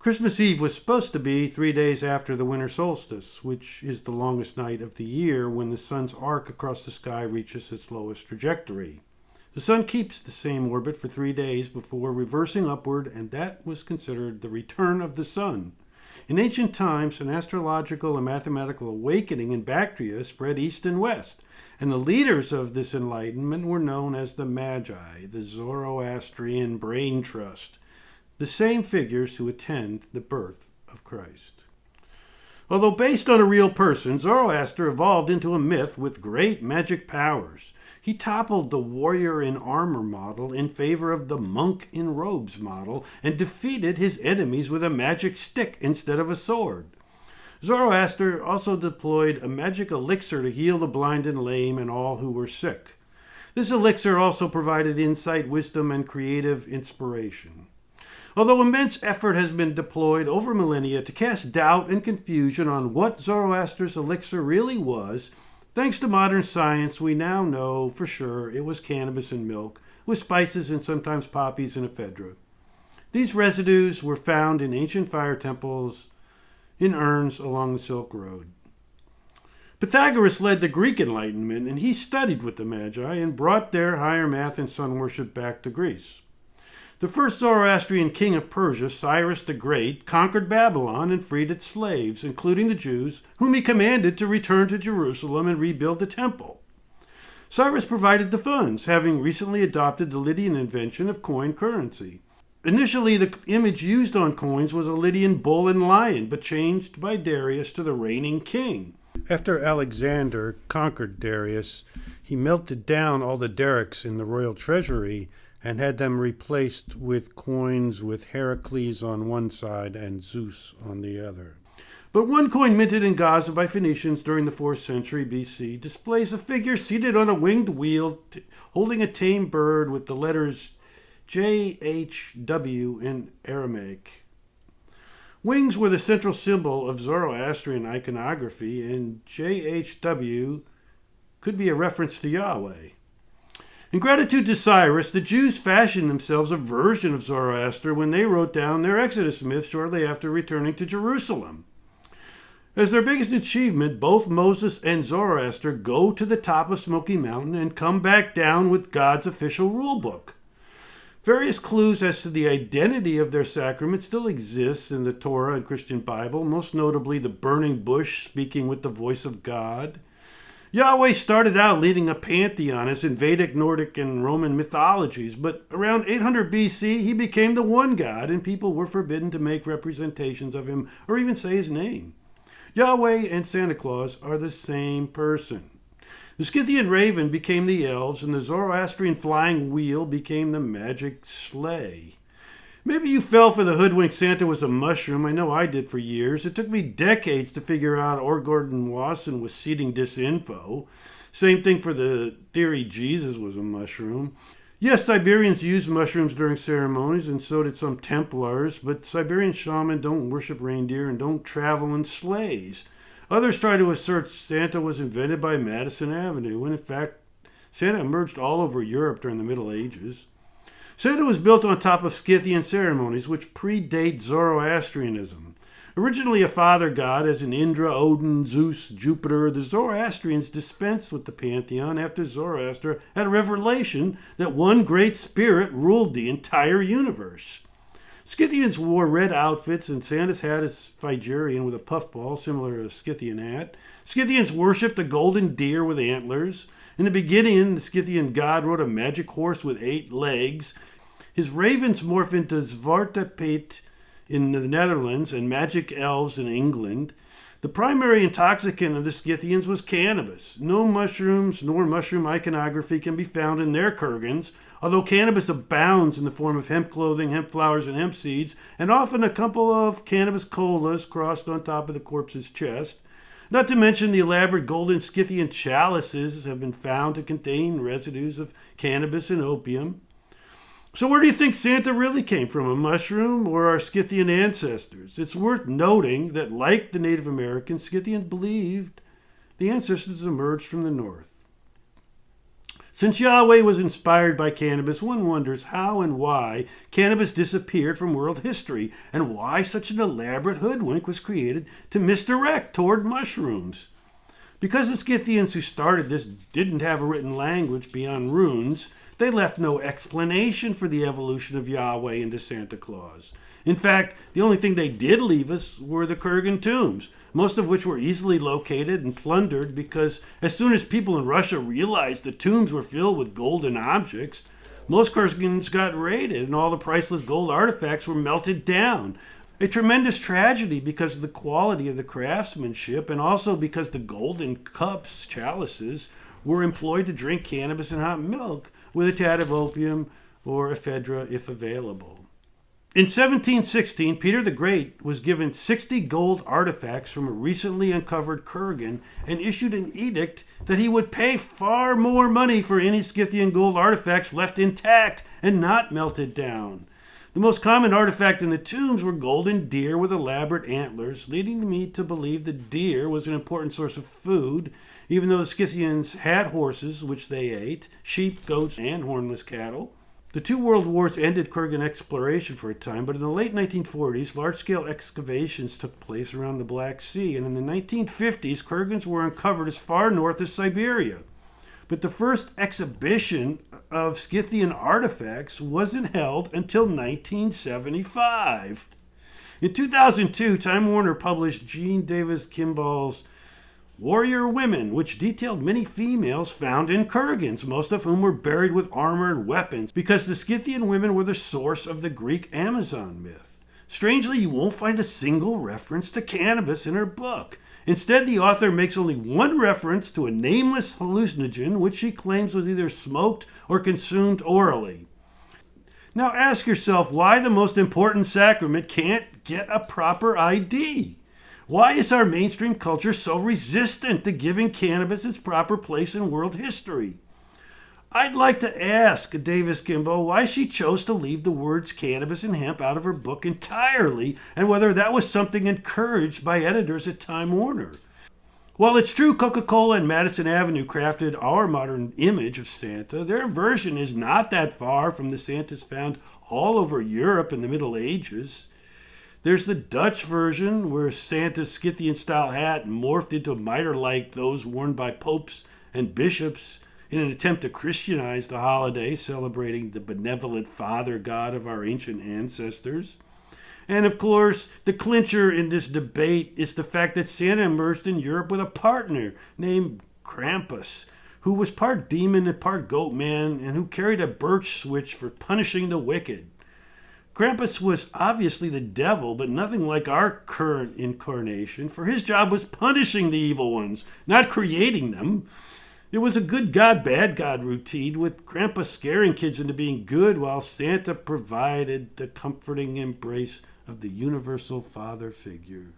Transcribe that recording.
Christmas Eve was supposed to be 3 days after the winter solstice, which is the longest night of the year when the sun's arc across the sky reaches its lowest trajectory. The sun keeps the same orbit for 3 days before reversing upward, and that was considered the return of the sun. In ancient times, an astrological and mathematical awakening in Bactria spread east and west, and the leaders of this enlightenment were known as the Magi, the Zoroastrian brain trust, the same figures who attend the birth of Christ. Although based on a real person, Zoroaster evolved into a myth with great magic powers. He toppled the warrior in armor model in favor of the monk in robes model and defeated his enemies with a magic stick instead of a sword. Zoroaster also deployed a magic elixir to heal the blind and lame and all who were sick. This elixir also provided insight, wisdom, and creative inspiration. Although immense effort has been deployed over millennia to cast doubt and confusion on what Zoroaster's elixir really was, thanks to modern science, we now know for sure it was cannabis and milk, with spices and sometimes poppies and ephedra. These residues were found in ancient fire temples in urns along the Silk Road. Pythagoras led the Greek Enlightenment, and he studied with the Magi and brought their higher math and sun worship back to Greece. The first Zoroastrian king of Persia, Cyrus the Great, conquered Babylon and freed its slaves, including the Jews, whom he commanded to return to Jerusalem and rebuild the temple. Cyrus provided the funds, having recently adopted the Lydian invention of coin currency. Initially, the image used on coins was a Lydian bull and lion, but changed by Darius to the reigning king. After Alexander conquered Darius, he melted down all the derricks in the royal treasury and had them replaced with coins with Heracles on one side and Zeus on the other. But one coin minted in Gaza by Phoenicians during the 4th century BC displays a figure seated on a winged wheel holding a tame bird with the letters JHW in Aramaic. Wings were the central symbol of Zoroastrian iconography, and JHW could be a reference to Yahweh. In gratitude to Cyrus, the Jews fashioned themselves a version of Zoroaster when they wrote down their Exodus myth shortly after returning to Jerusalem. As their biggest achievement, both Moses and Zoroaster go to the top of Smoky Mountain and come back down with God's official rulebook. Various clues as to the identity of their sacrament still exist in the Torah and Christian Bible, most notably the burning bush speaking with the voice of God. Yahweh started out leading a pantheon as in Vedic, Nordic, and Roman mythologies, but around 800 BC he became the one God, and people were forbidden to make representations of him or even say his name. Yahweh and Santa Claus are the same person. The Scythian raven became the elves, and the Zoroastrian flying wheel became the magic sleigh. Maybe you fell for the hoodwink Santa was a mushroom. I know I did for years. It took me decades to figure out Gordon Wasson was seeding disinfo. Same thing for the theory Jesus was a mushroom. Yes, Siberians used mushrooms during ceremonies, and so did some Templars, but Siberian shamans don't worship reindeer and don't travel in sleighs. Others try to assert Santa was invented by Madison Avenue, when in fact Santa emerged all over Europe during the Middle Ages. Santa was built on top of Scythian ceremonies, which predate Zoroastrianism. Originally a father god, as in Indra, Odin, Zeus, Jupiter, the Zoroastrians dispensed with the pantheon after Zoroaster had a revelation that one great spirit ruled the entire universe. Scythians wore red outfits, and Santa's hat is Phrygian with a puffball, similar to a Scythian hat. Scythians worshipped a golden deer with antlers. In the beginning, the Scythian god rode a magic horse with 8 legs. His ravens morph into Zwarte Piet in the Netherlands and magic elves in England. The primary intoxicant of the Scythians was cannabis. No mushrooms nor mushroom iconography can be found in their kurgans, although cannabis abounds in the form of hemp clothing, hemp flowers, and hemp seeds, and often a couple of cannabis colas crossed on top of the corpse's chest. Not to mention the elaborate golden Scythian chalices have been found to contain residues of cannabis and opium. So where do you think Santa really came from, a mushroom or our Scythian ancestors? It's worth noting that, like the Native Americans, Scythians believed the ancestors emerged from the north. Since Yahweh was inspired by cannabis, one wonders how and why cannabis disappeared from world history and why such an elaborate hoodwink was created to misdirect toward mushrooms. Because the Scythians who started this didn't have a written language beyond runes, they left no explanation for the evolution of Yahweh into Santa Claus. In fact, the only thing they did leave us were the Kurgan tombs, most of which were easily located and plundered because as soon as people in Russia realized the tombs were filled with golden objects, most Kurgans got raided and all the priceless gold artifacts were melted down. A tremendous tragedy because of the quality of the craftsmanship and also because the golden cups, chalices, were employed to drink cannabis and hot milk with a tad of opium or ephedra if available. In 1716, Peter the Great was given 60 gold artifacts from a recently uncovered Kurgan and issued an edict that he would pay far more money for any Scythian gold artifacts left intact and not melted down. The most common artifact in the tombs were golden deer with elaborate antlers, leading me to believe that deer was an important source of food, even though the Scythians had horses, which they ate, sheep, goats, and hornless cattle. The two world wars ended Kurgan exploration for a time, but in the late 1940s, large-scale excavations took place around the Black Sea, and in the 1950s, Kurgans were uncovered as far north as Siberia. But the first exhibition of Scythian artifacts wasn't held until 1975. In 2002, Time Warner published Jean Davis Kimball's Warrior Women, which detailed many females found in Kurgans, most of whom were buried with armor and weapons, because the Scythian women were the source of the Greek Amazon myth. Strangely, you won't find a single reference to cannabis in her book. Instead, the author makes only one reference to a nameless hallucinogen, which she claims was either smoked or consumed orally. Now ask yourself why the most important sacrament can't get a proper ID. Why is our mainstream culture so resistant to giving cannabis its proper place in world history? I'd like to ask Davis Kimball why she chose to leave the words cannabis and hemp out of her book entirely and whether that was something encouraged by editors at Time Warner. While it's true Coca-Cola and Madison Avenue crafted our modern image of Santa, their version is not that far from the Santas found all over Europe in the Middle Ages. There's the Dutch version, where Santa's Scythian-style hat morphed into a mitre like those worn by popes and bishops in an attempt to Christianize the holiday, celebrating the benevolent father god of our ancient ancestors. And of course, the clincher in this debate is the fact that Santa emerged in Europe with a partner named Krampus, who was part demon and part goat man, and who carried a birch switch for punishing the wicked. Krampus was obviously the devil, but nothing like our current incarnation, for his job was punishing the evil ones, not creating them. It was a good God, bad God routine, with Krampus scaring kids into being good while Santa provided the comforting embrace of the universal father figure.